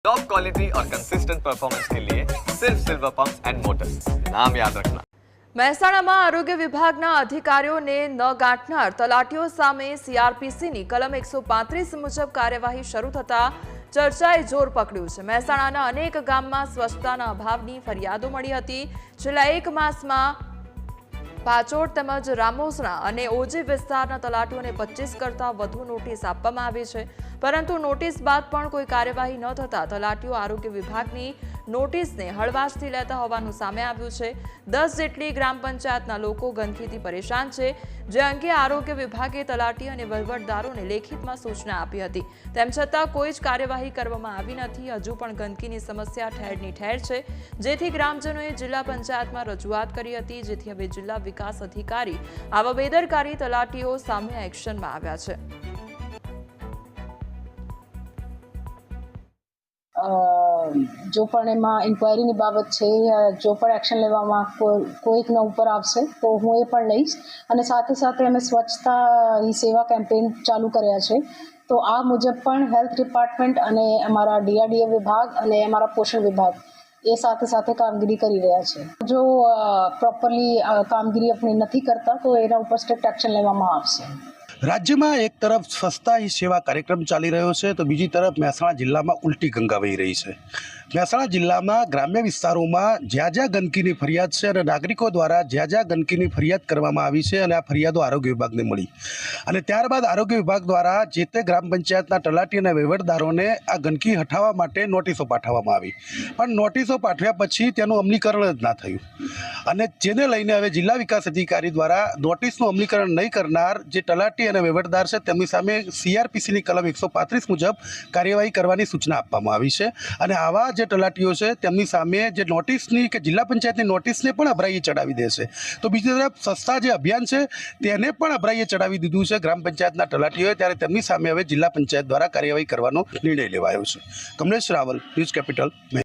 Top quality और consistent performance के लिए सिर्फ सिल्वर पंप्स एंड मोटर्स, नाम याद रखना। મહેસાણામાં આરોગ્ય વિભાગના અધિકારીઓને ન ગાંઠનાર તલાટીઓ સામે સીઆરપીસીની કલમ 135 મુજબ કાર્યવાહી શરૂ થતા ચર્ચાએ જોર પકડ્યું છે। મહેસાણાના અનેક ગામમાં સ્વચ્છતાના અભાવની ફરિયાદો મળી હતી। છેલ્લા એક માસમાં પાચોડ તેમજ રામોસણા અને ઓજી વિસ્તારના તલાટીઓને 25 કરતાં વધુ નોટિસ આપવામાં આવી છે, પરંતુ નોટિસ બાદ પણ કોઈ કાર્યવાહી ન થતા તલાટીઓ આરોગ્ય વિભાગની નોટિસને હળવાશથી લેતા હોવાનું સામે આવ્યું છે। 10 જેટલી ગ્રામ પંચાયતના લોકો ગંદકીથી પરેશાન છે, જે અંગે આરોગ્ય વિભાગે તલાટી અને વહીવટદારોને લેખિતમાં સૂચના આપી હતી, તેમ છતાં કોઈ જ કાર્યવાહી કરવામાં આવી નથી। હજુ પણ ગંદકીની સમસ્યા ઠેરની ઠેર છે, જેથી ગ્રામજનોએ જિલ્લા પંચાયતમાં રજૂઆત કરી હતી, જેથી હવે જિલ્લા વિકાસ અધિકારી આવા બેદરકારી તલાટીઓ સામે એક્શનમાં આવ્યા છે। जो પણ એમાં ઇન્ક્વાયરીની બાબત છે યા જો પણ એક્શન લેવામાં કોઈકના ઉપર આવશે તો હું એ પણ લઈશ। અને સાથે સાથે અમે સ્વચ્છતા ही સેવા કેમ્પેન ચાલુ કર્યા છે, તો આ મુજબ પણ હેલ્થ ડિપાર્ટમેન્ટ અને અમારા ડીઆરડીએ વિભાગ અને અમારા પોષણ વિભાગ એ સાથે સાથે કામગીરી કરી રહ્યા છે। જો પ્રોપરલી કામગીરી આપણી નથી કરતા તો એના ઉપર સ્ટ્રિક્ટ એક્શન લેવામાં આવશે। राज्य में एक तरफ स्वच्छता ही सेवा कार्यक्रम चाली रह्यो छे तो बीजी तरफ महेसाणा जिला में उल्टी गंगा वही रही है। महेसाणा जिला में ग्राम्य विस्तारों में ज्यां ज्यां गंदकी की फरियाद है और नागरिकों द्वारा ज्यां ज्यां गंदकी की फरियाद करवामां आवी छे अने आ फरियादों आरोग्य विभाग ने मळी अने त्यारबाद आरोग्य विभाग द्वारा जे ते ग्राम पंचायतना तलाटी अने वहीवटदारोने आ गंदकी हटाववा माटे नोटिसो पाठववामां आवी, पण नोटिसो पाठव्या पछी तेनुं अमलीकरण ज ना थयुं अने जेने लईने हवे जिल्ला विकास अधिकारी द्वारा नोटिसनुं अमलीकरण नहीं करनार जे तलाटी અને વહીવટદાર છે તેમની સામે સીઆરપીસીની કલમ 135 મુજબ કાર્યવાહી કરવાની સૂચના આપવામાં આવી છે। અને આવા જે તલાટીઓ છે તેમની સામે જે નોટિસની કે જિલ્લા પંચાયતની નોટિસને પણ અભરાઈએ ચડાવી દેશે। તો બીજી તરફ સ્વચ્છતા જે અભિયાન છે તેને પણ અભરાઈએ ચડાવી દીધું છે ગ્રામ પંચાયતના તલાટીઓએ, ત્યારે તેમની સામે હવે જિલ્લા પંચાયત દ્વારા કાર્યવાહી કરવાનો નિર્ણય લેવાયો છે। Kamlesh Rawal, News capital.